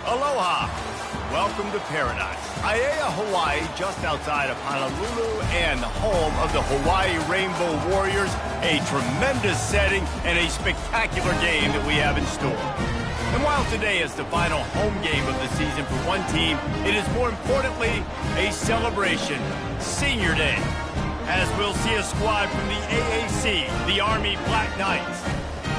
Aloha. Welcome to paradise. Aiea, Hawaii, just outside of Honolulu and the home of the Hawaii Rainbow Warriors. A tremendous setting and a spectacular game that we have in store. And while today is the final home game of the season for one team, it is more importantly a celebration, Senior Day, as we'll see a squad from the AAC, the Army Black Knights,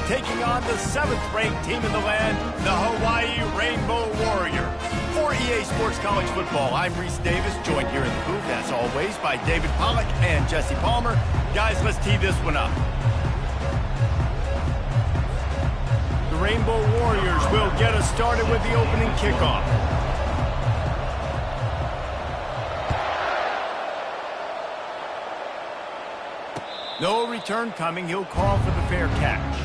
taking on the 7th-ranked team in the land, the Hawaii Rainbow Warriors. For EA Sports College Football, I'm Reese Davis, joined here in the booth, as always, by David Pollack and Jesse Palmer. Guys, let's tee this one up. The Rainbow Warriors will get us started with the opening kickoff. No return coming. He'll call for the fair catch.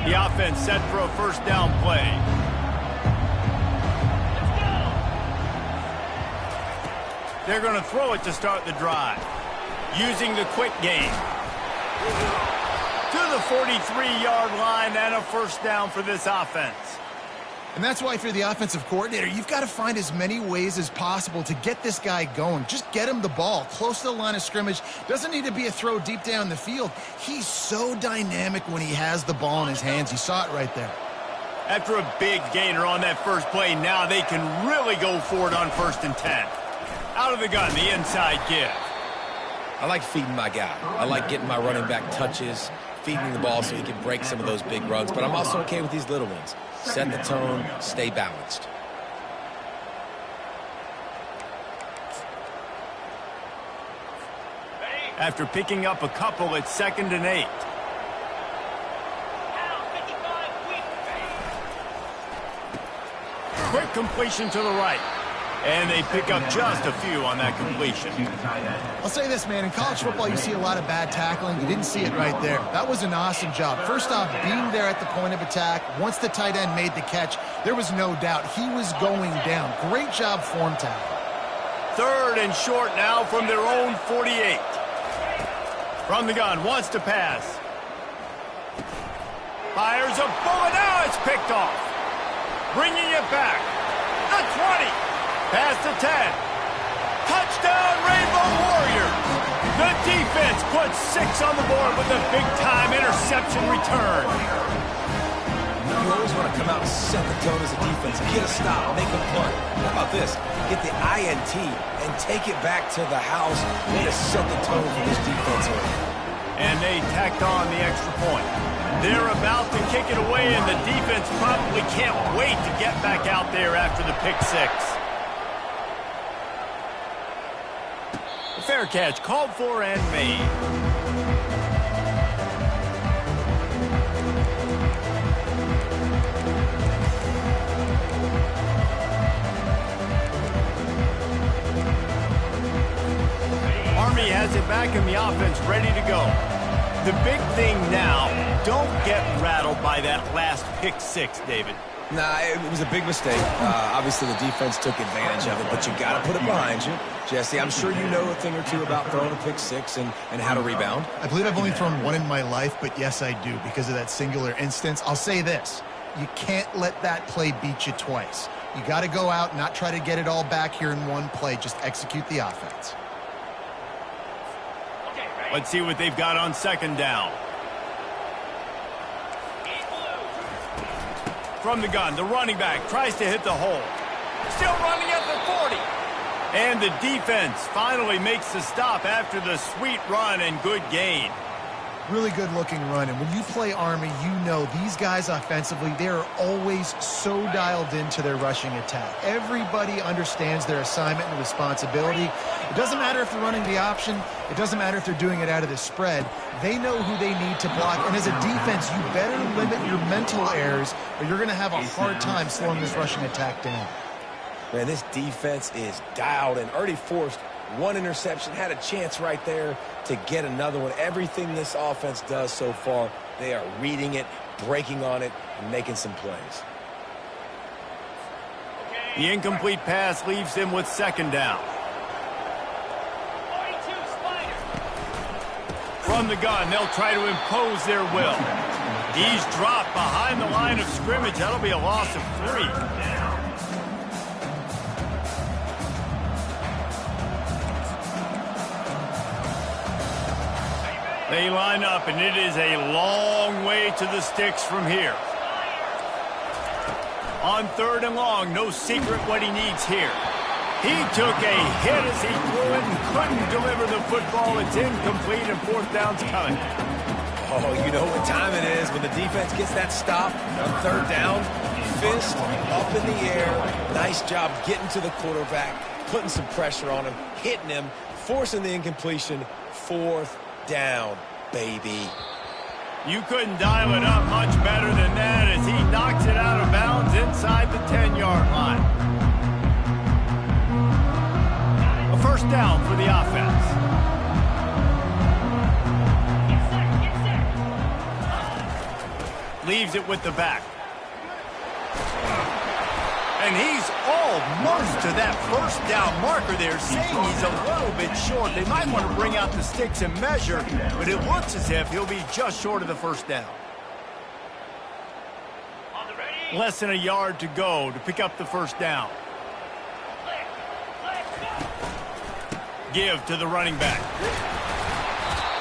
The offense set for a first down play. They're going to throw it to start the drive, using the quick game. To the 43-yard line and a first down for this offense. And that's why if you're the offensive coordinator, you've got to find as many ways as possible to get this guy going. Just get him the ball close to the line of scrimmage. Doesn't need to be a throw deep down the field. He's so dynamic when he has the ball in his hands. You saw it right there. After a big gainer on that first play, now they can really go for it on 1st and 10. Out of the gun, the inside give. I like feeding my guy. I like getting my running back touches, feeding the ball so he can break some of those big runs. But I'm also okay with these little ones. Set the tone, stay balanced. After picking up a couple, it's 2nd and 8. Quick completion to the right. And they pick up just a few on that completion. I'll say this, man. In college football, you see a lot of bad tackling. You didn't see it right there. That was an awesome job. First off, being there at the point of attack. Once the tight end made the catch, there was no doubt he was going down. Great job form tackle. 3rd and short now from their own 48. From the gun, wants to pass. Fires a bullet. Now it's picked off. Bringing it back. The 20. Past the 10. Touchdown, Rainbow Warriors. The defense puts 6 on the board with a big-time interception return. You always want to come out and set the tone as a defense. Get a stop, make a punt. How about this? Get the INT and take it back to the house. Way to set the tone for this defense. And they tacked on the extra point. They're about to kick it away, and the defense probably can't wait to get back out there after the pick 6. Fair catch called for and made. Army has it back and the offense ready to go. The big thing now, don't get rattled by that last pick 6, David. Nah, it was a big mistake. Obviously, the defense took advantage of it, but you got to put it behind you. Jesse, I'm sure you know a thing or two about throwing a pick 6 and how to rebound. I believe I've only thrown one in my life, but yes, I do because of that singular instance. I'll say this. You can't let that play beat you twice. You got to go out, not try to get it all back here in one play. Just execute the offense. Let's see what they've got on 2nd down. From the gun, the running back tries to hit the hole. Still running at the 40. And the defense finally makes the stop after the sweet run and good gain. Really good-looking run. And when you play Army, you know these guys offensively, they are always so dialed into their rushing attack. Everybody understands their assignment and responsibility. It doesn't matter if they're running the option. It doesn't matter if they're doing it out of the spread. They know who they need to block. And as a defense, you better limit your mental errors or you're going to have a hard time slowing this rushing attack down. Man, this defense is dialed and already forced one interception, had a chance right there to get another one. Everything this offense does so far, they are reading it, breaking on it, and making some plays. The incomplete pass leaves him with 2nd down. From the gun, they'll try to impose their will. He's dropped behind the line of scrimmage. That'll be a loss of 3. They line up, and it is a long way to the sticks from here. On 3rd and long, no secret what he needs here. He took a hit as he threw it and couldn't deliver the football. It's incomplete, and 4th down's coming. Oh, you know what time it is when the defense gets that stop on 3rd down. Fist up in the air. Nice job getting to the quarterback, putting some pressure on him, hitting him, forcing the incompletion. 4th down, baby. You couldn't dial it up much better than that as he knocks it out of bounds inside the 10-yard line. A 1st down for the offense. Leaves it with the back. And he's almost to that 1st down marker there, saying he's a little bit short. They might want to bring out the sticks and measure, but it looks as if he'll be just short of the 1st down. Less than a yard to go to pick up the 1st down. Give to the running back.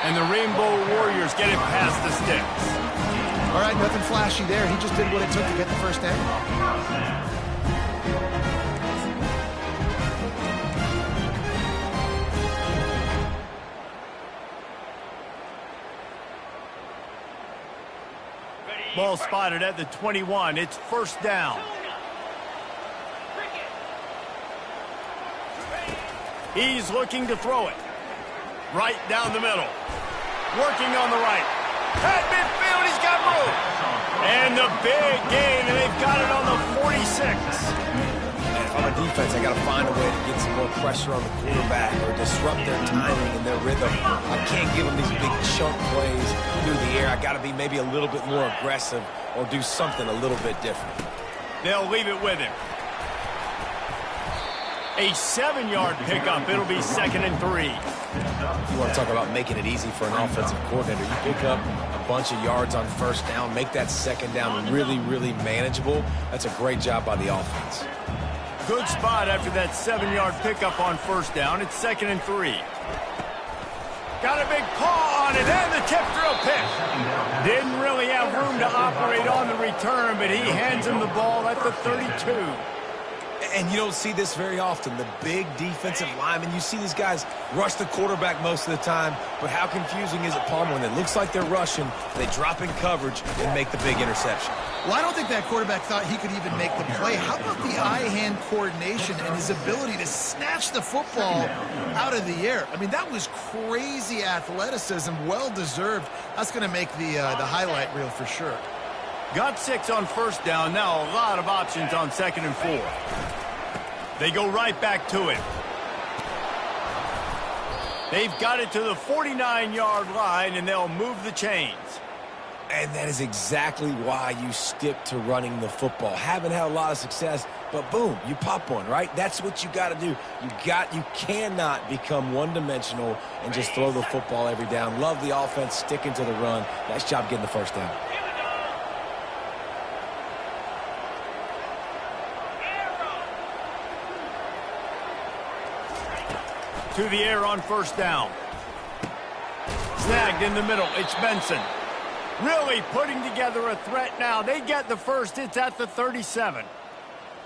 And the Rainbow Warriors get it past the sticks. All right, nothing flashy there. He just did what it took to get the 1st down. Ball spotted at the 21. It's 1st down. He's looking to throw it. Right down the middle. Working on the right. At midfield, he's got room. And the big gain, and they've got it on the 46. And if I'm a defense, I got to find a way to get some more pressure on the quarterback or disrupt their timing and their rhythm. I can't give them these big chunk plays through the air. I got to be maybe a little bit more aggressive or do something a little bit different. They'll leave it with him. A 7-yard pickup. It'll be 2nd and 3. You want to talk about making it easy for an offensive coordinator. You pick up a bunch of yards on 1st down, make that 2nd down really, really manageable. That's a great job by the offense. Good spot after that 7-yard pickup on 1st down. It's 2nd and 3. Got a big paw on it, and the tip drill pick. Didn't really have room to operate on the return, but he hands him the ball at the 32. And you don't see this very often. The big defensive linemen, you see these guys rush the quarterback most of the time, but how confusing is it, Palmer, when it looks like they're rushing, they drop in coverage and make the big interception? Well, I don't think that quarterback thought he could even make the play. How about the eye-hand coordination and his ability to snatch the football out of the air? I mean, that was crazy athleticism, well-deserved. That's going to make the highlight reel for sure. Got 6 on 1st down. Now a lot of options on 2nd and 4. They go right back to it. They've got it to the 49-yard line, and they'll move the chains. And that is exactly why you stick to running the football. Haven't had a lot of success, but boom, you pop one, right? That's what you got to do. You cannot become one-dimensional and just throw the football every down. Love the offense, sticking to the run. Nice job getting the 1st down. To the air on 1st down. Snagged in the middle. It's Benson. Really putting together a threat now. They get the 1st. It's at the 37.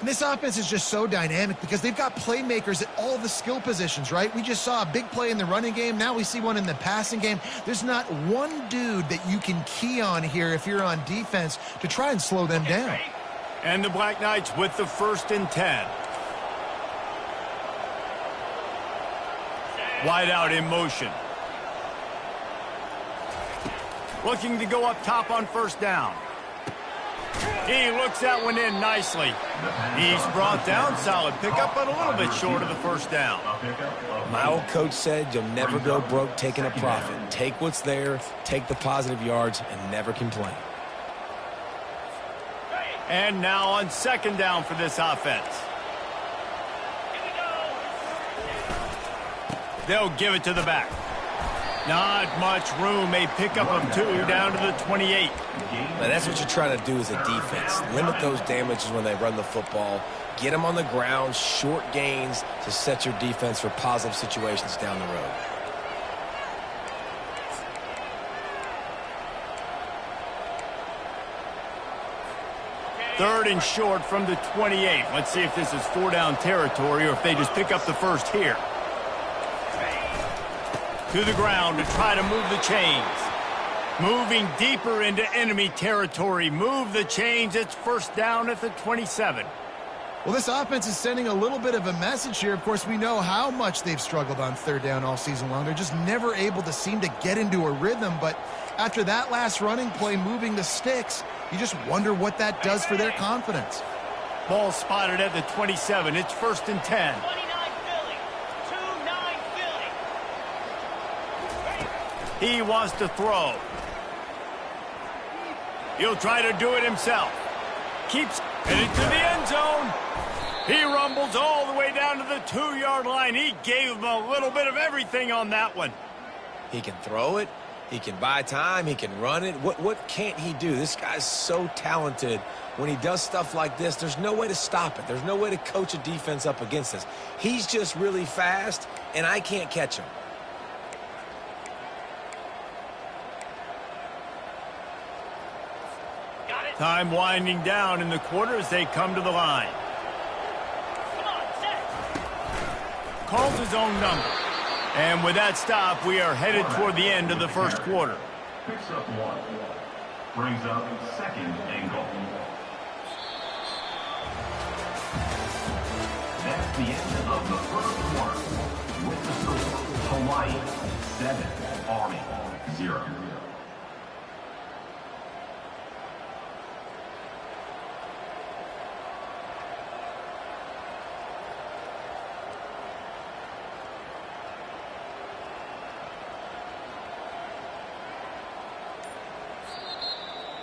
And this offense is just so dynamic because they've got playmakers at all the skill positions, right? We just saw a big play in the running game. Now we see one in the passing game. There's not one dude that you can key on here if you're on defense to try and slow them down. And the Black Knights with the 1st and 10. Wide out in motion. Looking to go up top on 1st down. He looks that one in nicely. He's brought down. Solid pickup, but a little bit short of the 1st down. My old coach said you'll never go broke taking a profit. Take what's there, take the positive yards, and never complain. And now on 2nd down for this offense. They'll give it to the back. Not much room. A pickup of 2 down to the 28. Now, that's what you're trying to do as a defense. Limit those damages when they run the football. Get them on the ground, short gains to set your defense for positive situations down the road. Third and short from the 28. Let's see if this is 4-down territory or if they just pick up the first here. To the ground to try to move the chains. Moving deeper into enemy territory. Move the chains. It's first down at the 27. Well, this offense is sending a little bit of a message here. Of course, we know how much they've struggled on third down all season long. They're just never able to seem to get into a rhythm. But after that last running play, moving the sticks, you just wonder what that does for their confidence. Ball spotted at the 27. It's first and 10. 29 Philly. 2-9 Philly. He wants to throw. He'll try to do it himself. Keeps headed to the end zone. He rumbles all the way down to the 2-yard line. He gave him a little bit of everything on that one. He can throw it. He can buy time. He can run it. What can't he do? This guy's so talented. When he does stuff like this, there's no way to stop it. There's no way to coach a defense up against this. He's just really fast, and I can't catch him. Time winding down in the quarter as they come to the line. Come on, set. Calls his own number. And with that stop, we are headed toward the end of the first quarter. Picks up 1. Brings up second and goal. That's the end of the first quarter. With the score, Hawaii 7, Army 0.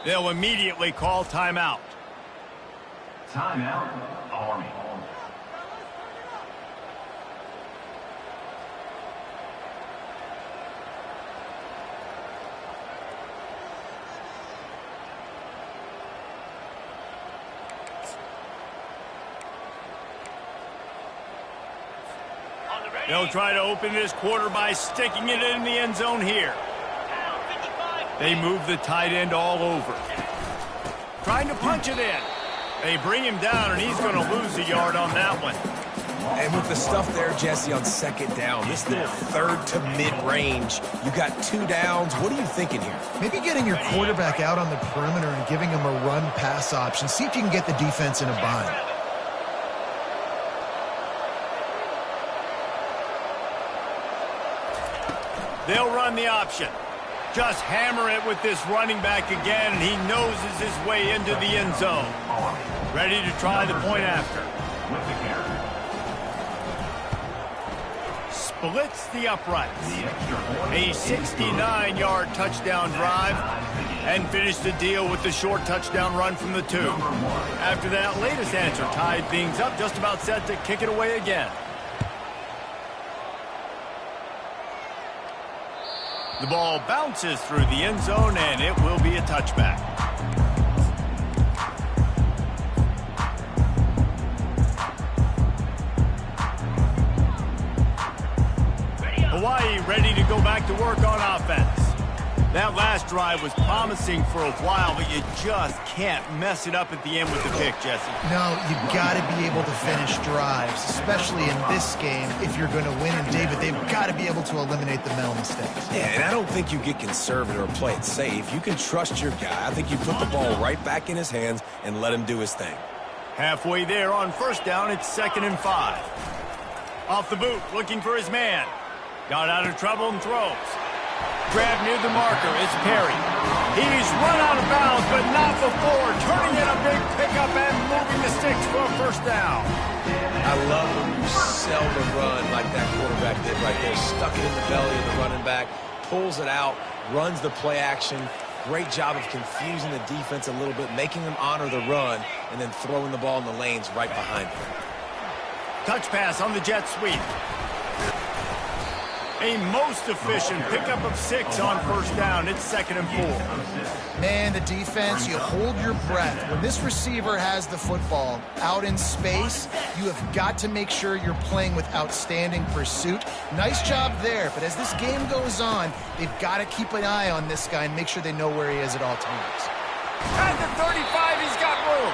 They'll immediately call timeout. Timeout, Army. They'll try to open this quarter by sticking it in the end zone here. They move the tight end all over. Trying to punch it in. They bring him down, and he's going to lose a yard on that one. And with the stuff there, Jesse, on second down, this little third to mid-range, you got 2 downs. What are you thinking here? Maybe getting your quarterback out on the perimeter and giving him a run-pass option. See if you can get the defense in a bind. They'll run the option. Just hammer it with this running back again, and he noses his way into the end zone. Ready to try the point after. Splits the uprights. A 69-yard touchdown drive, and finished the deal with the short touchdown run from the 2. After that latest answer tied things up, just about set to kick it away again. The ball bounces through the end zone, and it will be a touchback. Hawaii ready to go back to work on offense. That last drive was promising for a while, but you just can't mess it up at the end with the pick, Jesse. No, you've got to be able to finish drives, especially in this game if you're going to win. And, David, they've got to be able to eliminate the mental mistakes. Yeah, and I don't think you get conservative or play it safe. You can trust your guy. I think you put the ball right back in his hands and let him do his thing. Halfway there on first down, it's 2nd and 5. Off the boot, looking for his man. Got out of trouble and throws. Grab near the marker, it's Perry. He's run out of bounds, but not before. Turning in a big pickup and moving the sticks for a first down. I love when you sell the run like that quarterback did right there. Stuck it in the belly of the running back, pulls it out, runs the play action. Great job of confusing the defense a little bit, making them honor the run, and then throwing the ball in the lanes right behind them. Touch pass on the jet sweep. A most efficient pickup of 6 on first down. It's 2nd and 4. Man, the defense, you hold your breath. When this receiver has the football out in space, you have got to make sure you're playing with outstanding pursuit. Nice job there, but as this game goes on, they've got to keep an eye on this guy and make sure they know where he is at all times. At the 35, he's got room.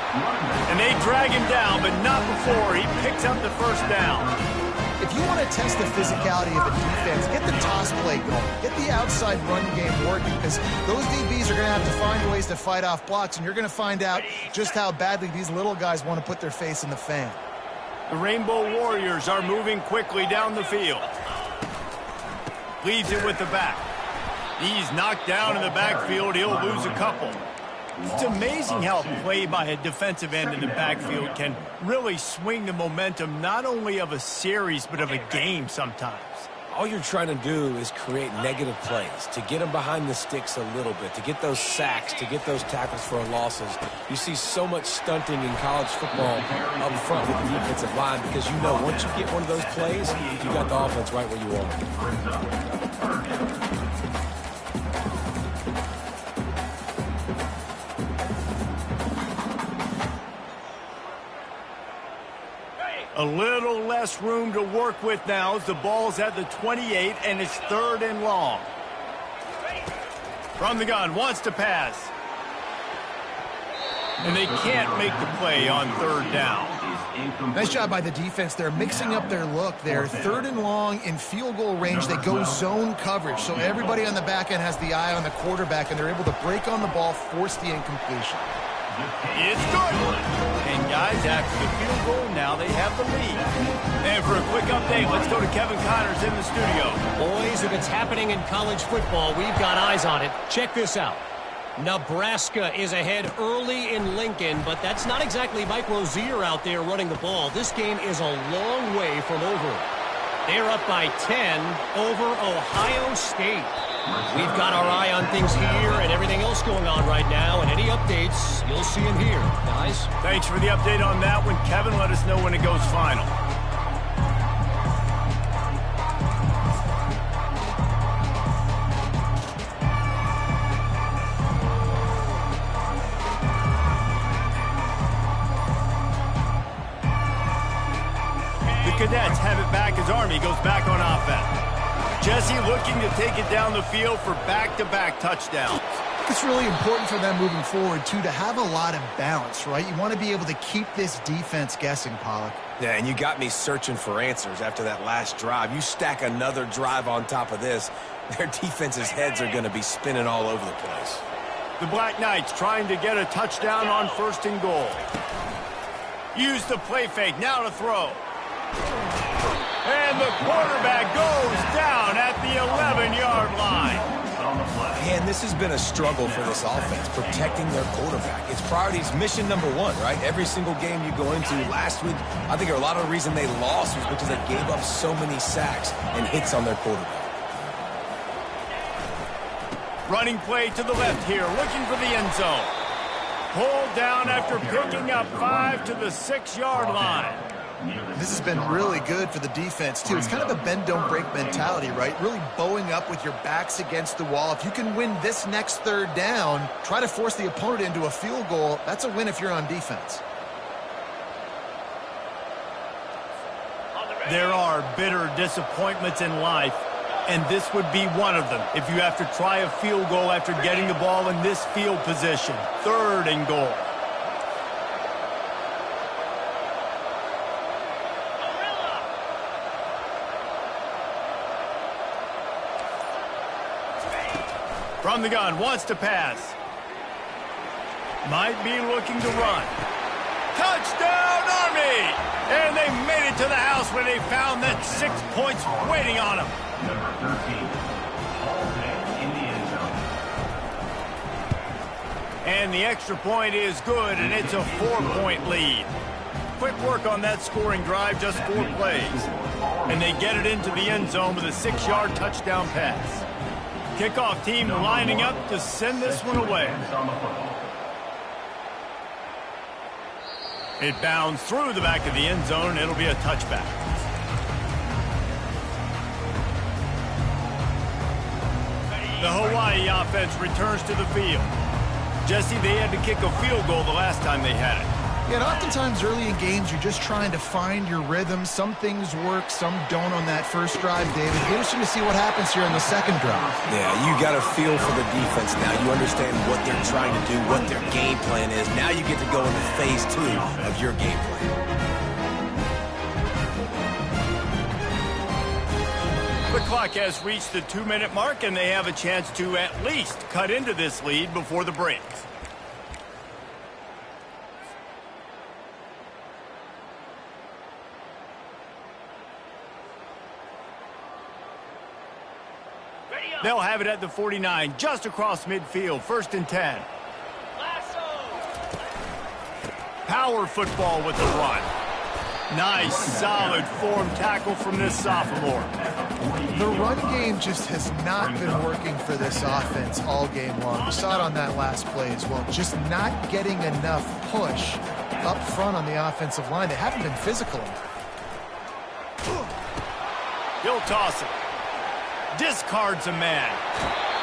And they drag him down, but not before he picks up the first down. If you want to test the physicality of a defense, get the toss play going. Get the outside run game working, because those DBs are going to have to find ways to fight off blocks, and you're going to find out just how badly these little guys want to put their face in the fan. The Rainbow Warriors are moving quickly down the field. Leads it with the back. He's knocked down in the backfield. He'll lose a couple. It's amazing how a play by a defensive end in the backfield can really swing the momentum not only of a series but of a game sometimes. All you're trying to do is create negative plays, to get them behind the sticks a little bit, to get those sacks, to get those tackles for losses. You see so much stunting in college football up front with the defensive line, because you know once you get one of those plays, you got the offense right where you are. A little less room to work with now as the ball's at the 28 and it's 3rd and long. From the gun, wants to pass. And they can't make the play on 3rd down. Nice job by the defense there, mixing up their look there. 3rd and long in field goal range. They go zone coverage, so everybody on the back end has the eye on the quarterback, and they're able to break on the ball, force the incompletion. It's good. And guys, after the field goal, now they have the lead. And for a quick update, let's go to Kevin Connors in the studio. Boys, if it's happening in college football, we've got eyes on it. Check this out. Nebraska is ahead early in Lincoln, but that's not exactly Mike Rozier out there running the ball. This game is a long way from over. They're up by 10 over Ohio State. We've got our eye on things here and everything else going on right now, and any updates you'll see in here, guys. Thanks for the update on that one, Kevin. Let us know when it goes final. The Cadets have it back as Army goes back on offense. Jesse looking to take it down the field for back-to-back touchdowns. It's really important for them moving forward, too, to have a lot of balance, right? You want to be able to keep this defense guessing, Pollock. Yeah, and you got me searching for answers after that last drive. You stack another drive on top of this, their defense's heads are going to be spinning all over the place. The Black Knights trying to get a touchdown on 1st and goal. Use the play fake, now to throw. And the quarterback goes down at the 11-yard line. Man, this has been a struggle for this offense, protecting their quarterback. It's priorities, mission number 1, right? Every single game you go into. Last week, I think a lot of the reason they lost was because they gave up so many sacks and hits on their quarterback. Running play to the left here, looking for the end zone. Pulled down after picking up 5 to the 6-yard line. This has been really good for the defense, too. It's kind of a bend-don't-break mentality, right? Really bowing up with your backs against the wall. If you can win this next 3rd down, try to force the opponent into a field goal. That's a win if you're on defense. There are bitter disappointments in life, and this would be one of them. If you have to try a field goal after getting the ball in this field position, 3rd and goal. From the gun, wants to pass. Might be looking to run. Touchdown, Army! And they made it to the house where they found that 6 points waiting on them. Number 13, Halsey in the end zone. And the extra point is good, and it's a 4-point lead. Quick work on that scoring drive, just 4 plays. And they get it into the end zone with a 6-yard touchdown pass. Kickoff team lining up to send this one away. It bounds through the back of the end zone, and it'll be a touchback. The Hawaii offense returns to the field. Jesse, they had to kick a field goal the last time they had it. Yeah, and oftentimes early in games, you're just trying to find your rhythm. Some things work, some don't on that first drive, David. Interesting to see what happens here in the second drive. Yeah, you got a feel for the defense now. You understand what they're trying to do, what their game plan is. Now you get to go into phase 2 of your game plan. The clock has reached the 2-minute mark, and they have a chance to at least cut into this lead before the break. They'll have it at the 49, just across midfield, 1st and 10. Power football with the run. Nice, solid form tackle from this sophomore. The run game just has not been working for this offense all game long. We saw it on that last play as well. Just not getting enough push up front on the offensive line. They haven't been physical enough. He'll toss it. Discards a man.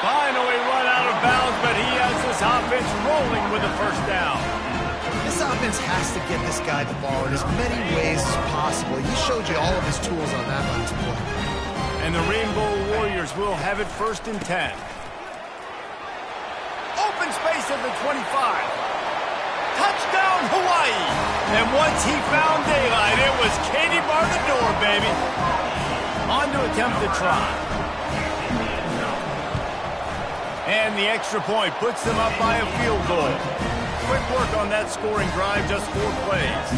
Finally run out of bounds, but he has this offense rolling with a first down. This offense has to get this guy the ball in as many ways as possible. He showed you all of his tools on that last play. And the Rainbow Warriors will have it 1st and 10. Open space at the 25. Touchdown, Hawaii! And once he found daylight, it was Katie bar the door, baby. On to attempt the try. And the extra point puts them up by a field goal. Quick work on that scoring drive, just 4 plays.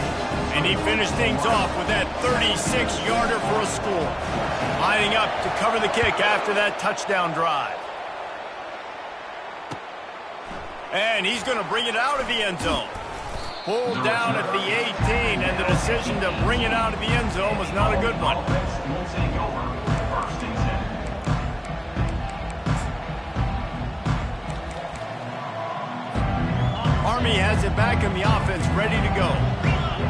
And he finished things off with that 36-yarder for a score. Lining up to cover the kick after that touchdown drive. And he's going to bring it out of the end zone. Pulled down at the 18, and the decision to bring it out of the end zone was not a good one. Army has it back and the offense ready to go.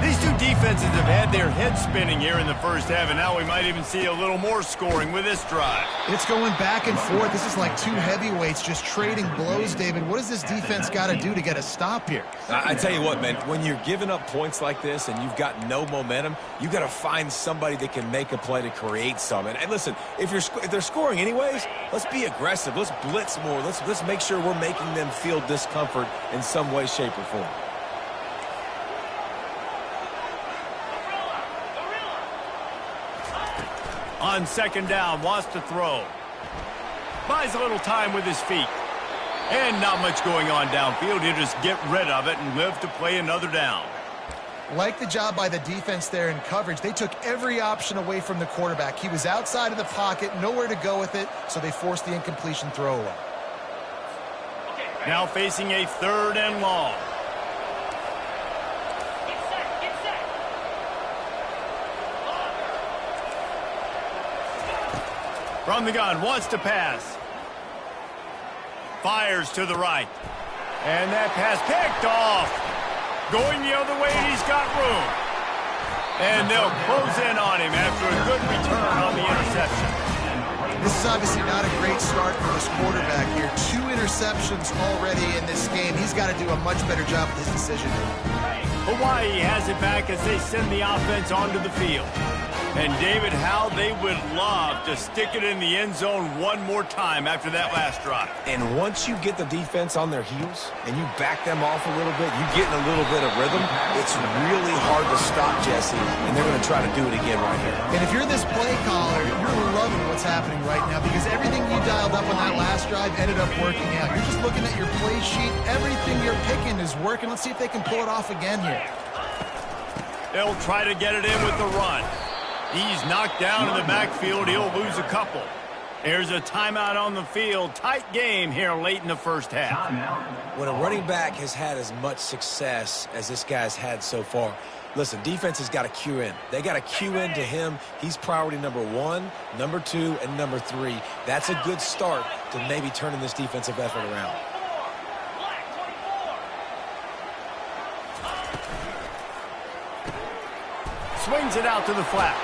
These two defenses have had their heads spinning here in the first half, and now we might even see a little more scoring with this drive. It's going back and forth. This is like two heavyweights just trading blows, David. What does this defense got to do to get a stop here? I tell you what, man, when you're giving up points like this and you've got no momentum, you got to find somebody that can make a play to create some. And listen, if they're scoring anyways, let's be aggressive. Let's blitz more. Let's make sure we're making them feel discomfort in some way, shape, or form. On 2nd down, wants to throw. Buys a little time with his feet. And not much going on downfield. He'll just get rid of it and live to play another down. Like the job by the defense there in coverage. They took every option away from the quarterback. He was outside of the pocket, nowhere to go with it, so they forced the incompletion throw away. Now facing a 3rd and long. From the gun, wants to pass. Fires to the right. And that pass picked off. Going the other way, and he's got room. And they'll close in on him after a good return on the interception. This is obviously not a great start for this quarterback here. 2 interceptions already in this game. He's got to do a much better job with his decision. Hawaii has it back as they send the offense onto the field. And David, how they would love to stick it in the end zone one more time after that last drive. And once you get the defense on their heels and you back them off a little bit, you get in a little bit of rhythm, it's really hard to stop, Jesse, and they're going to try to do it again right here. And if you're this play caller, you're loving what's happening right now because everything you dialed up on that last drive ended up working out. You're just looking at your play sheet. Everything you're picking is working. Let's see if they can pull it off again here. They'll try to get it in with the run. He's knocked down in the backfield. He'll lose a couple. There's a timeout on the field. Tight game here late in the first half. When a running back has had as much success as this guy's had so far, listen, defense has got to cue in. They got to cue in to him. He's priority number 1, number 2, and number 3. That's a good start to maybe turning this defensive effort around. Swings it out to the flat.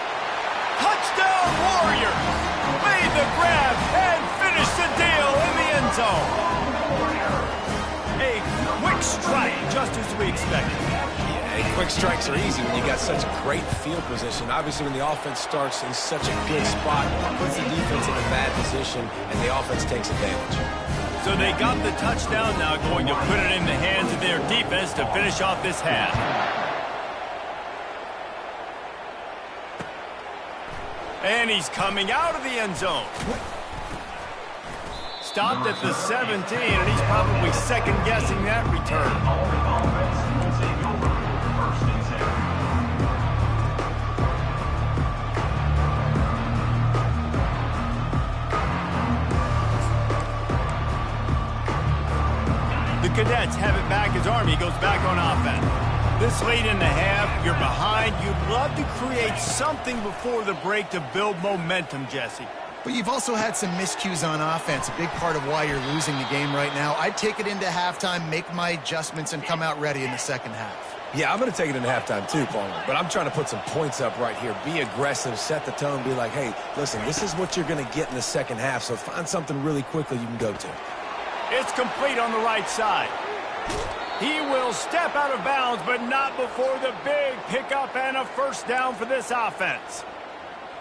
Touchdown, Warriors! Made the grab and finished the deal in the zone. A quick strike, just as we expected. Yeah, quick strikes are easy when you got such great field position. Obviously, when the offense starts in such a good spot, it puts the defense in a bad position, and the offense takes advantage. So they got the touchdown, now going to put it in the hands of their defense to finish off this half. And he's coming out of the end zone. Stopped at the 17, and he's probably second-guessing that return. The Cadets have it back as Army goes back on offense. This late in the half, you're behind. You'd love to create something before the break to build momentum, Jesse. But you've also had some miscues on offense, a big part of why you're losing the game right now. I'd take it into halftime, make my adjustments, and come out ready in the second half. Yeah, I'm going to take it into halftime too, Palmer. But I'm trying to put some points up right here. Be aggressive, set the tone, be like, hey, listen, this is what you're going to get in the second half, so find something really quickly you can go to. It's complete on the right side. He will step out of bounds, but not before the big pickup and a first down for this offense.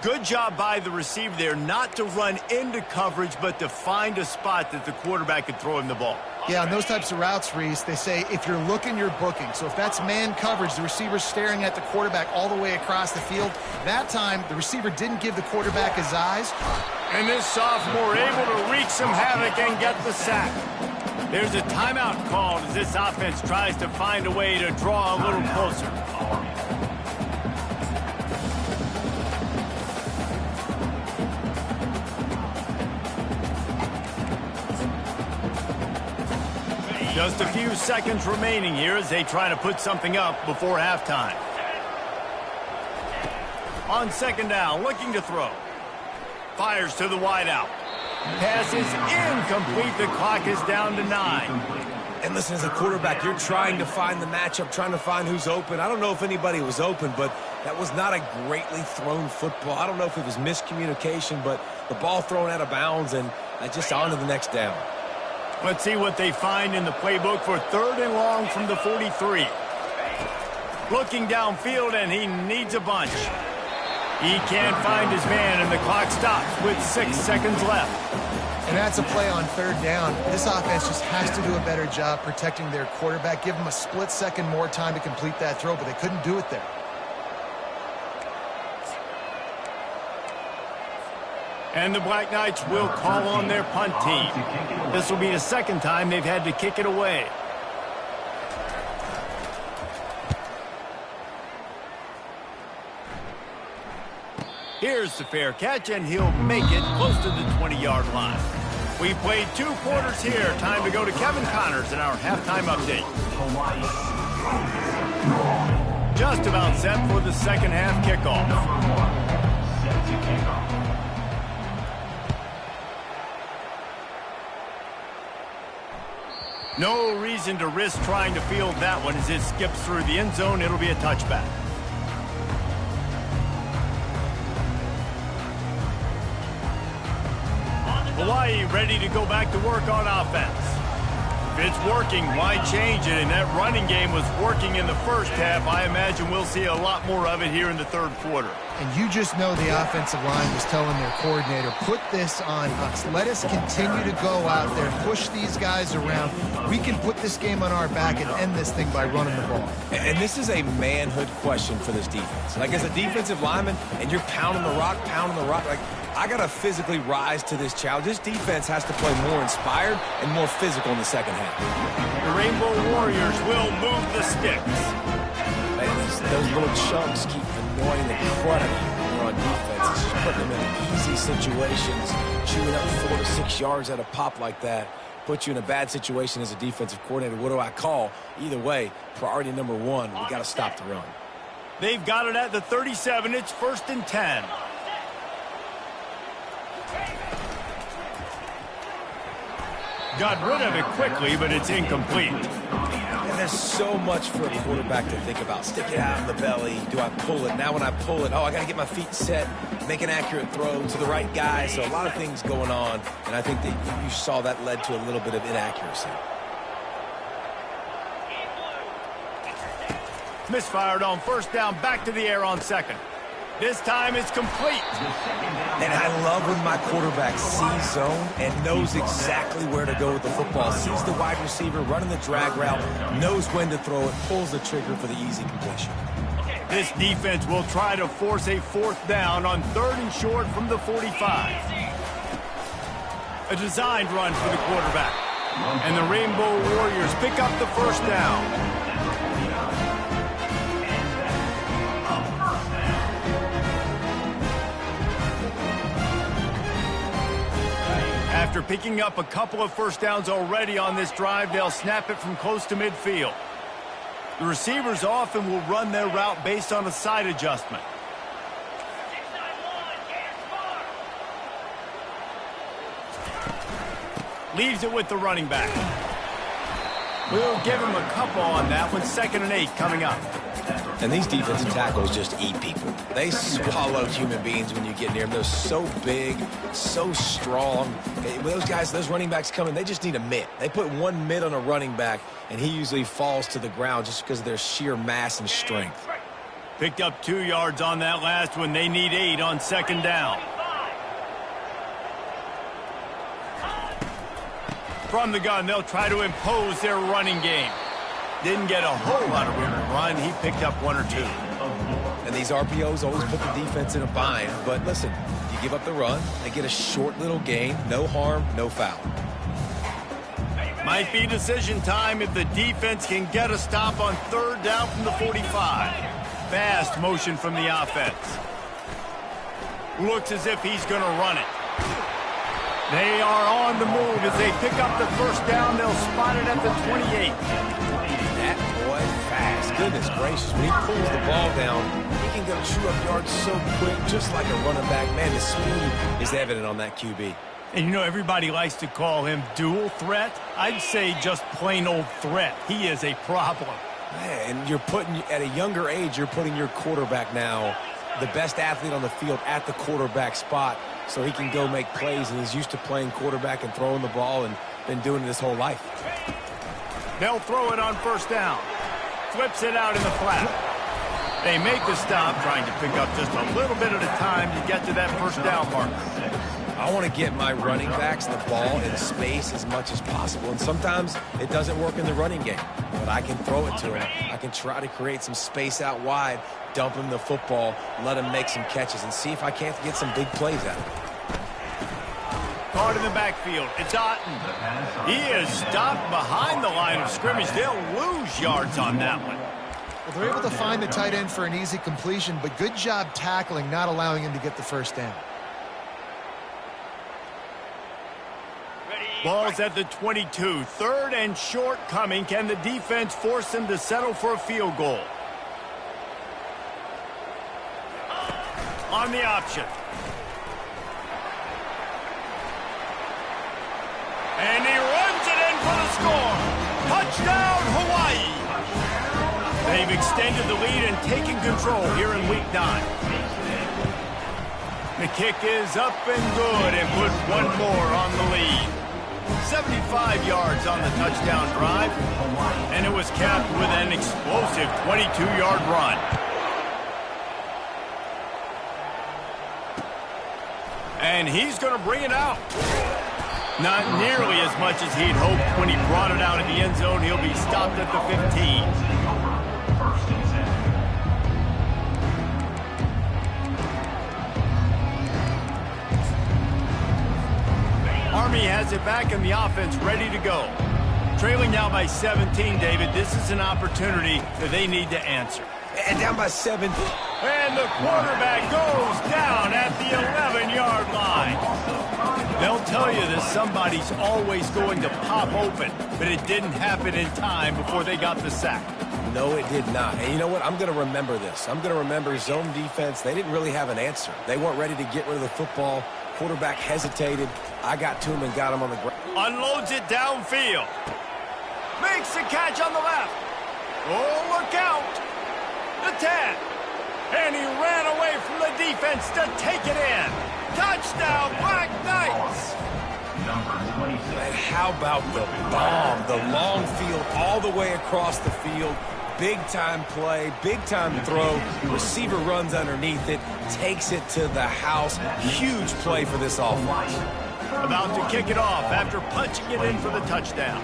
Good job by the receiver there not to run into coverage, but to find a spot that the quarterback could throw him the ball. Yeah, on those types of routes, Reese, they say if you're looking, you're booking. So if that's man coverage, the receiver's staring at the quarterback all the way across the field. That time, the receiver didn't give the quarterback his eyes. And this sophomore able to wreak some havoc and get the sack. There's a timeout called as this offense tries to find a way to draw a little closer. Just a few seconds remaining here as they try to put something up before halftime. On second down, looking to throw. Fires to the wideout. Pass is incomplete. The clock is down to 9. And listen, as a quarterback, you're trying to find the matchup, trying to find who's open. I don't know if anybody was open, but that was not a greatly thrown football. I don't know if it was miscommunication, but the ball thrown out of bounds and just on to the next down. Let's see what they find in the playbook for third and long from the 43. Looking downfield, and he needs a bunch. He can't find his man, and the clock stops with 6 seconds left. And that's a play on third down. This offense just has to do a better job protecting their quarterback. Give him a split second more time to complete that throw, but they couldn't do it there. And the Black Knights will call on their punt team. This will be the second time they've had to kick it away. Here's the fair catch, and he'll make it close to the 20-yard line. We played 2 quarters here. Time to go to Kevin Connors in our halftime update. Just about set for the second half kickoff. Set to kick off. No reason to risk trying to field that one as it skips through the end zone. It'll be a touchback. Hawaii ready to go back to work on offense. If it's working, why change it? And that running game was working in the first half. I imagine we'll see a lot more of it here in the third quarter. And you just know the offensive line was telling their coordinator, put this on us. Let us continue to go out there, push these guys around. We can put this game on our back and end this thing by running the ball. And this is a manhood question for this defense. Like, as a defensive lineman, and you're pounding the rock, like, I got to physically rise to this challenge. This defense has to play more inspired and more physical in the second half. The Rainbow Warriors will move the sticks. Man, those little chunks keep annoying the crud out of you when you're on defense. It's just putting them in easy situations, chewing up 4 to 6 yards at a pop like that. Put you in a bad situation as a defensive coordinator. What do I call? Either way, priority number 1, we got to stop the run. They've got it at the 37. It's 1st and 10. Got rid of it quickly, but it's incomplete. And there's so much for a quarterback to think about. Stick it out in the belly. Do I pull it? Now when I pull it, oh, I got to get my feet set. make an accurate throw to the right guy. So a lot of things going on, and I think that you saw that led to a little bit of inaccuracy. Misfired on first down, back to the air on second. This time it's complete. And I love when my quarterback sees zone and knows exactly where to go with the football. Sees the wide receiver running the drag route, knows when to throw it, pulls the trigger for the easy completion. This defense will try to force a fourth down on 3rd and short from the 45. A designed run for the quarterback. And the Rainbow Warriors pick up the first down. After picking up a couple of first downs already on this drive, they'll snap it from close to midfield. The receivers often will run their route based on a side adjustment. Leaves it with the running back. We'll give him a couple on that one. 2nd and 8 coming up. And these defensive tackles just eat people. They swallow human beings when you get near them. They're so big, so strong. When those guys, those running backs come in, they just need a mitt. They put one mitt on a running back, and he usually falls to the ground just because of their sheer mass and strength. Picked up 2 yards on that last one. They need 8 on 2nd down. From the gun, they'll try to impose their running game. Didn't get a whole lot of room to run. He picked up 1 or 2. And these RPOs always put the defense in a bind. But listen, you give up the run, they get a short little gain. No harm, no foul. Might be decision time if the defense can get a stop on 3rd down from the 45. Fast motion from the offense. Looks as if he's going to run it. They are on the move as they pick up the first down. They'll spot it at the 28. That boy fast. Goodness gracious. When he pulls the ball down, he can go chew up yards so quick, just like a running back. Man, his speed is evident on that QB. And you know, everybody likes to call him dual threat. I'd say just plain old threat. He is a problem. Man, and you're putting, at a younger age, you're putting your quarterback now, the best athlete on the field, at the quarterback spot, so he can go make plays, and he's used to playing quarterback and throwing the ball and been doing it his whole life. They'll throw it on first down. Flips it out in the flat. They make the stop, trying to pick up just a little bit at a time to get to that first down mark. I want to get my running backs the ball in space as much as possible, and sometimes it doesn't work in the running game, but I can throw it to him. I can try to create some space out wide, dump him the football, let him make some catches, and see if I can't get some big plays out of it. Caught in the backfield. It's Otten. He is stopped behind the line of scrimmage. They'll lose yards on that one. Well, they're able to find the tight end for an easy completion, but good job tackling, not allowing him to get the first down. Ball's at the 22. 3rd and short coming. Can the defense force them to settle for a field goal? On the option. And he runs it in for the score. Touchdown, Hawaii. They've extended the lead and taken control here in Week 9. The kick is up and good and put one more on the lead. 75 yards on the touchdown drive, and it was capped with an explosive 22-yard run. And he's going to bring it out. Not nearly as much as he'd hoped when he brought it out of the end zone. He'll be stopped at the 15. Army has it back in the offense, ready to go. Trailing now by 17, David. This is an opportunity that they need to answer. And down by 7. And the quarterback goes down at the 11-yard line. They'll tell you that somebody's always going to pop open, but it didn't happen in time before they got the sack. No, it did not. And you know what? I'm going to remember this. I'm going to remember zone defense. They didn't really have an answer. They weren't ready to get rid of the football. Quarterback hesitated. I got to him and got him on the ground. Unloads it downfield. Makes the catch on the left. Oh, look out. The 10. And he ran away from the defense to take it in. Touchdown, Black Knights! Number 26. And how about the bomb? The long field all the way across the field. Big-time play, big-time throw. Receiver runs underneath it, takes it to the house. Huge play for this offense. About to kick it off after punching it in for the touchdown.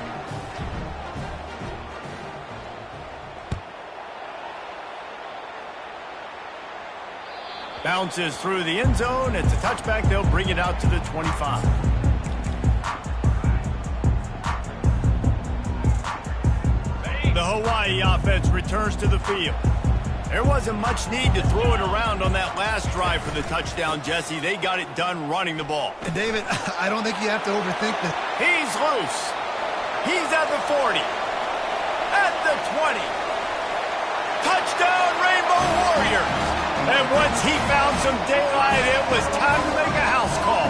Bounces through the end zone. It's a touchback. They'll bring it out to the 25. The Hawaii offense returns to the field. There wasn't much need to throw it around on that last drive for the touchdown, Jesse. They got it done running the ball. And David, I don't think you have to overthink this. He's loose. He's at the 40. At the 20. Touchdown, Rainbow Warriors. And once he found some daylight, it was time to make a house call.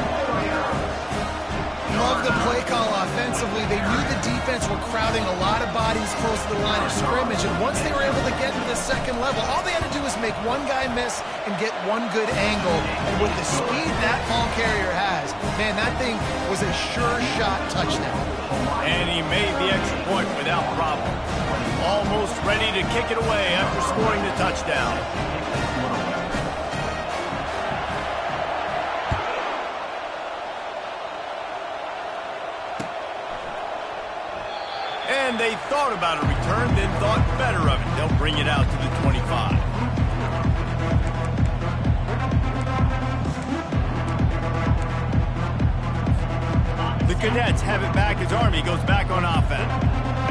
Love the play call offensively. They knew the defense were crowding a lot of bodies close to the line of scrimmage, and once they were able to get to the second level, all they had to do was make one guy miss and get one good angle. And with the speed that ball carrier has, man, that thing was a sure shot touchdown. And he made the extra point without problem. Almost ready to kick it away after scoring the touchdown. And they thought about a return, then thought better of it. They'll bring it out to the 25. The Cadets have it back as Army goes back on offense.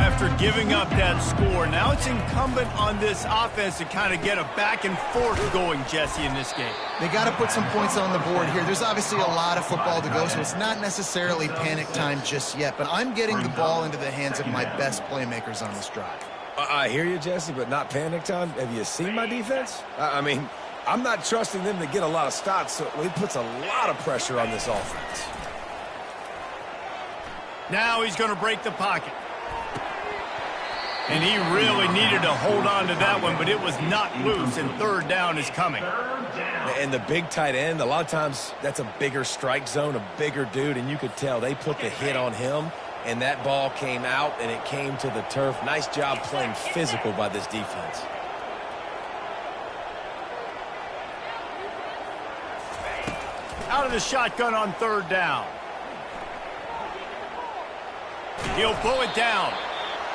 After giving up that score, now it's incumbent on this offense to kind of get a back and forth going, Jesse, in this game. They got to put some points on the board here. There's obviously a lot of football to go, so it's not necessarily panic time just yet, but I'm getting the ball into the hands of my best playmakers on this drive. I hear you, Jesse, but not panic time. Have you seen my defense? I mean, I'm not trusting them to get a lot of stops, so it puts a lot of pressure on this offense. Now he's going to break the pocket. And he really needed to hold on to that one, but it was not loose, and third down is coming. And the big tight end, a lot of times that's a bigger strike zone, a bigger dude, and you could tell they put the hit on him, and that ball came out, and it came to the turf. Nice job playing physical by this defense. Out of the shotgun on third down. He'll pull it down.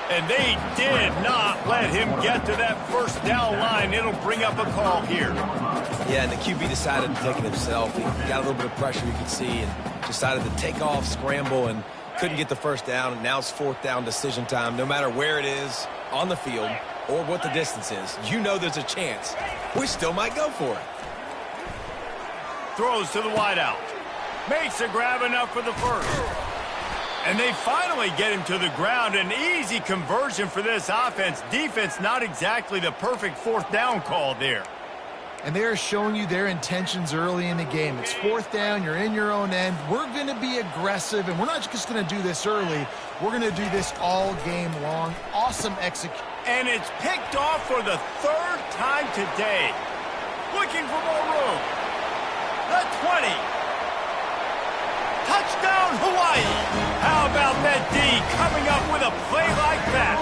And they did not let him get to that first down line. It'll bring up a call here. Yeah, and the QB decided to take it himself. He got a little bit of pressure, you could see, and decided to take off, scramble, and couldn't get the first down. And now it's fourth down decision time. No matter where it is on the field or what the distance is, you know there's a chance. We still might go for it. Throws to the wideout. Makes a grab enough for the first. And they finally get him to the ground. An easy conversion for this offense. Defense, not exactly the perfect fourth down call there. And they're showing you their intentions early in the game. It's fourth down. You're in your own end. We're going to be aggressive, and we're not just going to do this early. We're going to do this all game long. Awesome execution. And it's picked off for the third time today. Looking for more room. The 20. Touchdown, Hawaii. How about that D coming up with a play like that?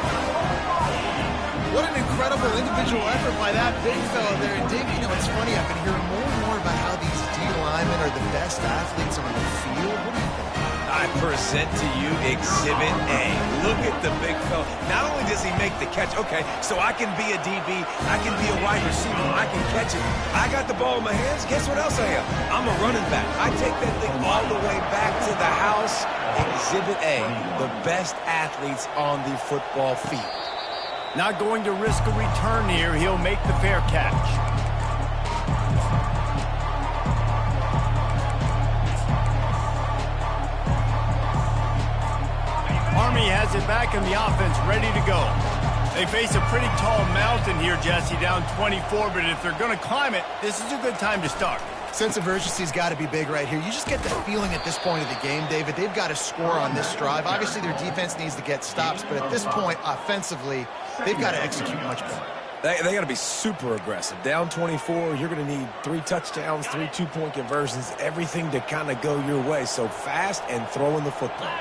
What an incredible individual effort by that big fella there. And Dave, you know, it's funny, I've been hearing more and more about how these D linemen are the best athletes on the field. What do you think? I present to you Exhibit A. Look at the big fella. Not only does he make the catch, okay, so I can be a DB, I can be a wide receiver, I can catch it. I got the ball in my hands. Guess what else I am? I'm a running back. I take that thing all the way back to the house. Exhibit A, the best athletes on the football field. Not going to risk a return here. He'll make the fair catch. Army has it back and the offense ready to go. They face a pretty tall mountain here, Jesse, down 24, but if they're going to climb it, this is a good time to start. Sense of urgency's got to be big right here. You just get the feeling at this point of the game, David, they've got to score on this drive. Obviously, their defense needs to get stops, but at this point, offensively, they've got to execute much better. They got to be super aggressive. Down 24, you're going to need 3 touchdowns, 3 two-point conversions, everything to kind of go your way. So fast and throwing the football.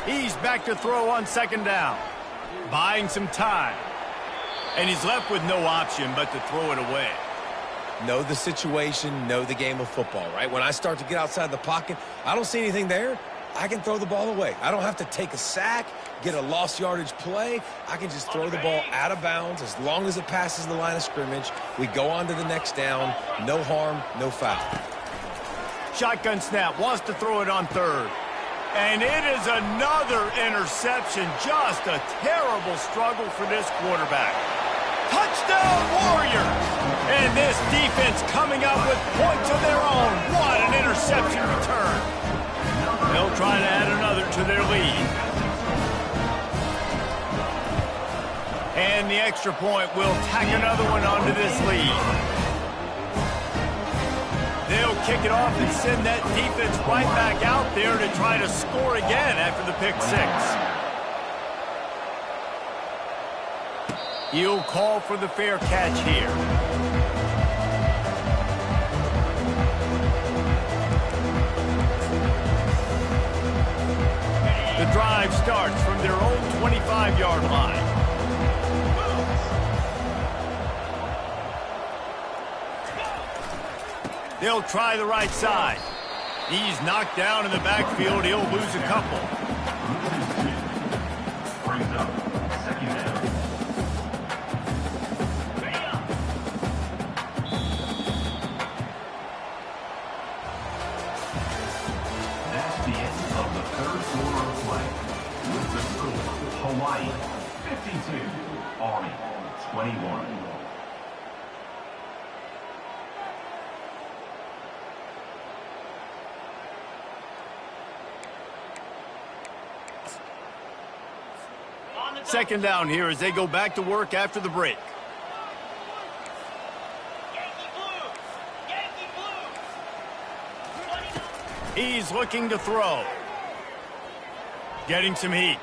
He's back to throw on second down. Buying some time. And he's left with no option but to throw it away. Know the situation, know the game of football, right? When I start to get outside the pocket, I don't see anything there, I can throw the ball away. I don't have to take a sack, get a lost yardage play. I can just throw the ball out of bounds as long as it passes the line of scrimmage. We go on to the next down. No harm, no foul. Shotgun snap, wants to throw it on third. And it is another interception. Just a terrible struggle for this quarterback. Touchdown, Warriors! And this defense coming up with points of their own. What an interception return. They'll try to add another to their lead. And the extra point will tack another one onto this lead. They'll kick it off and send that defense right back out there to try to score again after the pick six. He'll call for the fair catch here. The drive starts from their own 25-yard line. They'll try the right side. He's knocked down in the backfield. He'll lose a couple. Brings up second down. That's the end of the third quarter of play. With the score, Hawaii 52, Army 21. Second down here as they go back to work after the break. Yankee blue! Yankee blue! 29. He's looking to throw. Getting some heat.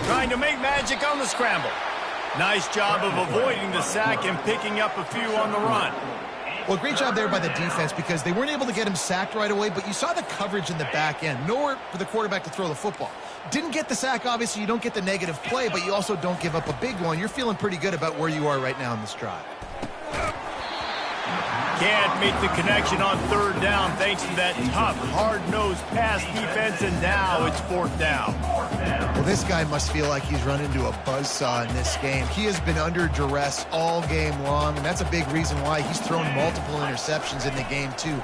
Trying to make magic on the scramble. Nice job of avoiding the sack and picking up a few on the run. Well, great job there by the defense because they weren't able to get him sacked right away, but you saw the coverage in the back end. Nowhere for the quarterback to throw the football. Didn't get the sack, obviously. You don't get the negative play, but you also don't give up a big one. You're feeling pretty good about where you are right now in this drive. Can't make the connection on third down thanks to that tough, hard-nosed pass defense, and now it's fourth down. Well, this guy must feel like he's run into a buzzsaw in this game. He has been under duress all game long, and that's a big reason why he's thrown multiple interceptions in the game, too.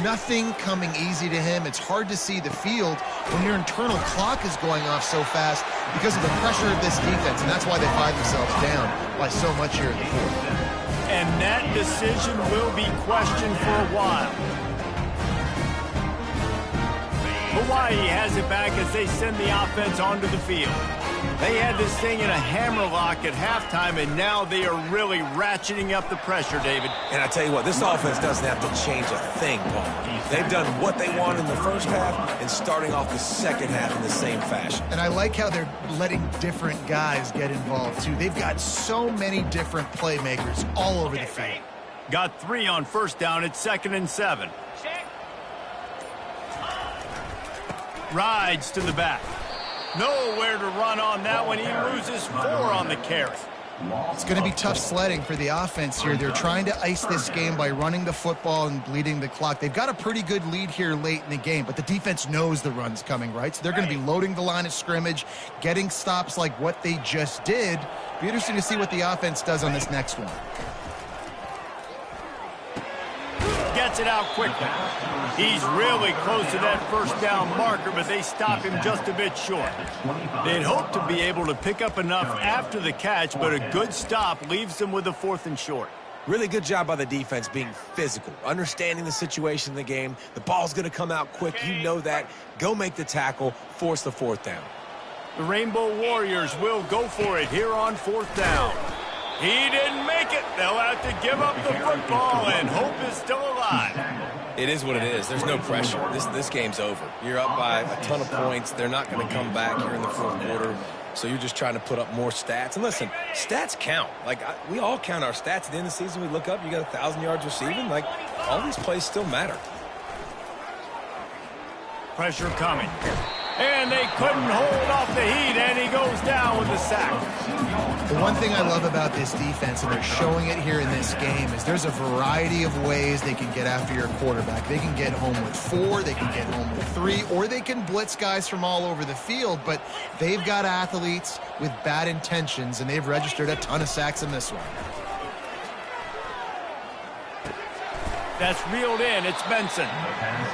Nothing coming easy to him. It's hard to see the field when your internal clock is going off so fast because of the pressure of this defense, and that's why they find themselves down by so much here in the fourth. And that decision will be questioned for a while. Hawaii has it back as they send the offense onto the field. They had this thing in a hammerlock at halftime, and now they are really ratcheting up the pressure, David. And I tell you what, this offense doesn't have to change a thing, Paul. They've done what they want in the first half and starting off the second half in the same fashion. And I like how they're letting different guys get involved, too. They've got so many different playmakers all over the field. Got 3 on first down at 2nd and 7. Check. Rides to the back. Nowhere to run on that one. He loses 4 on the carry. It's going to be tough sledding for the offense here. They're trying to ice this game by running the football and bleeding the clock. They've got a pretty good lead here late in the game, but the defense knows the run's coming, right? So they're going to be loading the line of scrimmage, getting stops like what they just did. Be interesting to see what the offense does on this next one. Gets it out quickly. He's really close to that first down marker, but they stop him just a bit short. They'd hope to be able to pick up enough after the catch, but a good stop leaves them with a 4th and short. Really good job by the defense being physical, understanding the situation in the game. The ball's going to come out quick. You know that. Go make the tackle, force the 4th down. The Rainbow Warriors will go for it here on 4th down. He didn't make it. They'll have to give up the football, and hope is still alive. It is what it is. There's no pressure. This game's over. You're up by a ton of points. They're not going to come back here in the fourth quarter. So you're just trying to put up more stats. And listen, stats count. Like, we all count our stats. At the end of the season, we look up, you got 1,000 yards receiving. Like, all these plays still matter. Pressure coming. And they couldn't hold off the heat, and he goes down with the sack. The one thing I love about this defense, and they're showing it here in this game, is there's a variety of ways they can get after your quarterback. They can get home with 4, they can get home with 3, or they can blitz guys from all over the field, but they've got athletes with bad intentions, and they've registered a ton of sacks in this one. That's reeled in. It's Benson.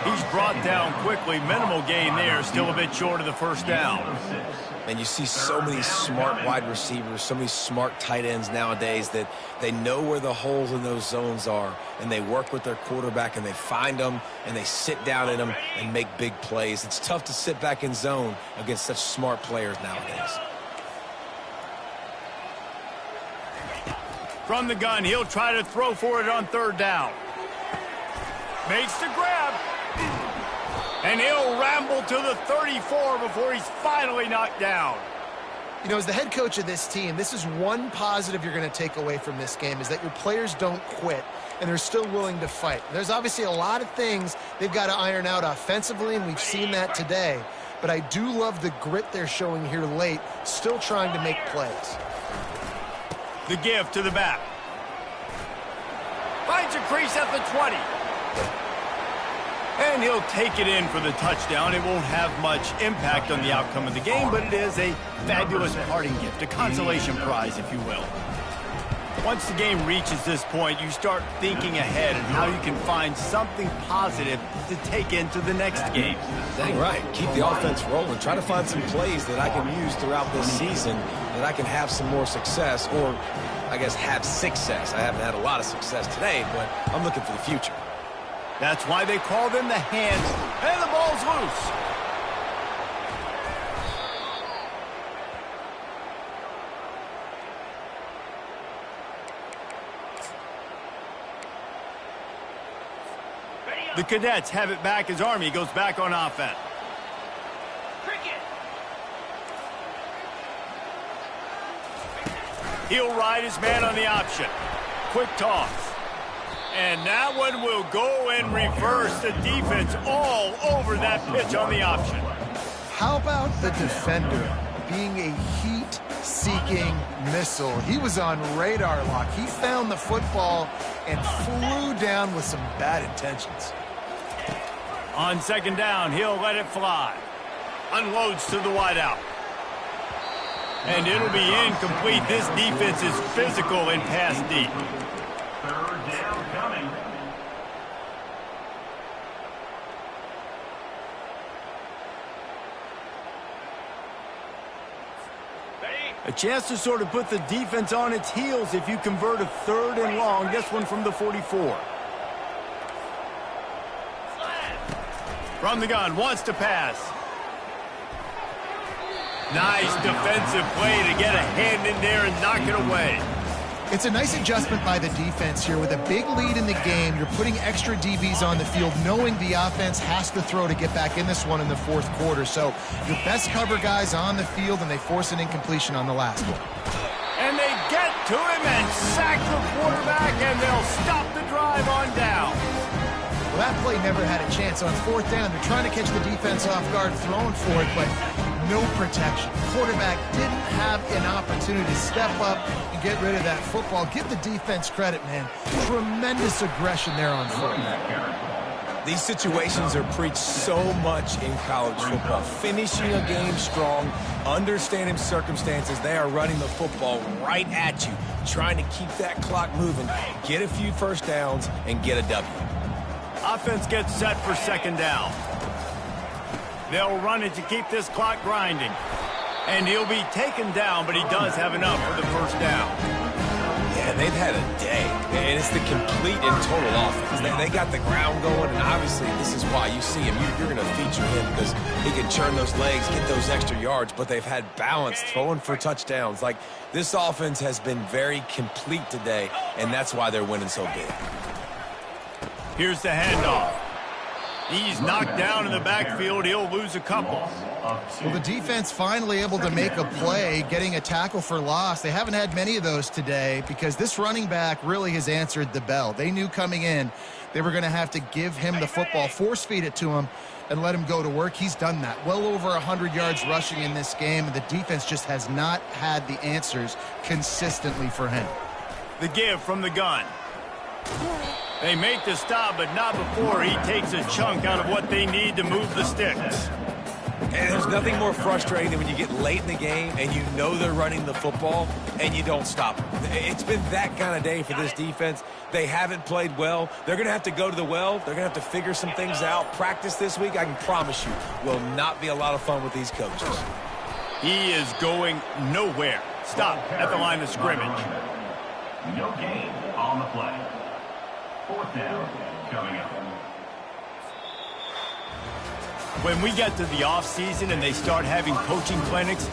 He's brought down quickly. Minimal gain there. Still a bit short of the first down. And you see so many smart wide receivers, so many smart tight ends nowadays that they know where the holes in those zones are, and they work with their quarterback, and they find them, and they sit down in them and make big plays. It's tough to sit back in zone against such smart players nowadays. From the gun, he'll try to throw for it on 3rd down. Makes the grab. And he'll ramble to the 34 before he's finally knocked down. You know, as the head coach of this team, this is one positive you're going to take away from this game, is that your players don't quit, and they're still willing to fight. There's obviously a lot of things they've got to iron out offensively, and we've seen that today. But I do love the grit they're showing here late, still trying to make plays. The give to the back. Finds a crease at the 20. And he'll take it in for the touchdown. It won't have much impact on the outcome of the game, but it is a fabulous parting gift, a consolation prize, if you will. Once the game reaches this point, you start thinking ahead and how you can find something positive to take into the next game. Dang right. Keep the offense rolling. Try to find some plays that I can use throughout this season that I can have some more success, or I guess have success. I haven't had a lot of success today, but I'm looking for the future. That's why they call them the hands, and the ball's loose. The Cadets have it back as Army goes back on offense. He'll ride his man on the option. Quick toss. And that one will go in reverse. The defense all over that pitch on the option. How about the defender being a heat-seeking missile? He was on radar lock. He found the football and flew down with some bad intentions. On 2nd down, he'll let it fly. Unloads to the wideout. And it'll be incomplete. This defense is physical and pass deep. 3rd down coming. A chance to sort of put the defense on its heels if you convert a 3rd and long. This one from the 44. From the gun, wants to pass. Nice defensive play to get a hand in there and knock it away. It's a nice adjustment by the defense here. With a big lead in the game, you're putting extra DBs on the field, knowing the offense has to throw to get back in this one in the 4th quarter. So your best cover guys on the field, and they force an incompletion on the last one. And they get to him and sack the quarterback, and they'll stop the drive on down. Well, that play never had a chance. On 4th down, they're trying to catch the defense off guard, throwing for it, but no protection. Quarterback didn't have an opportunity to step up and get rid of that football. Give the defense credit, man. Tremendous aggression there on foot. These situations are preached so much in college football. Finishing a game strong, understanding circumstances. They are running the football right at you, trying to keep that clock moving, get a few first downs, and get a W. Offense gets set for 2nd down. They'll run it to keep this clock grinding. And he'll be taken down, but he does have enough for the 1st down. Yeah, they've had a day, and it's the complete and total offense. They got the ground going, and obviously this is why you see him. You're going to feature him because he can churn those legs, get those extra yards, but they've had balance, throwing for touchdowns. Like, this offense has been very complete today, and that's why they're winning so big. Here's the handoff. He's knocked down in the backfield. He'll lose a couple. of 2. Well, the defense finally able to make a play, getting a tackle for loss. They haven't had many of those today because this running back really has answered the bell. They knew coming in they were going to have to give him the football, force feed it to him, and let him go to work. He's done that. Well over 100 yards rushing in this game, and the defense just has not had the answers consistently for him. The give from the gun. They make the stop, but not before he takes a chunk out of what they need to move the sticks. And there's nothing more frustrating than when you get late in the game and you know they're running the football and you don't stop them. It's been that kind of day for this defense. They haven't played well. They're going to have to go to the well. They're going to have to figure some things out. Practice this week, I can promise you, will not be a lot of fun with these coaches. He is going nowhere. Stop at the line of scrimmage. No gain on the play. 4th down coming up. When we get to the offseason and they start having coaching clinics,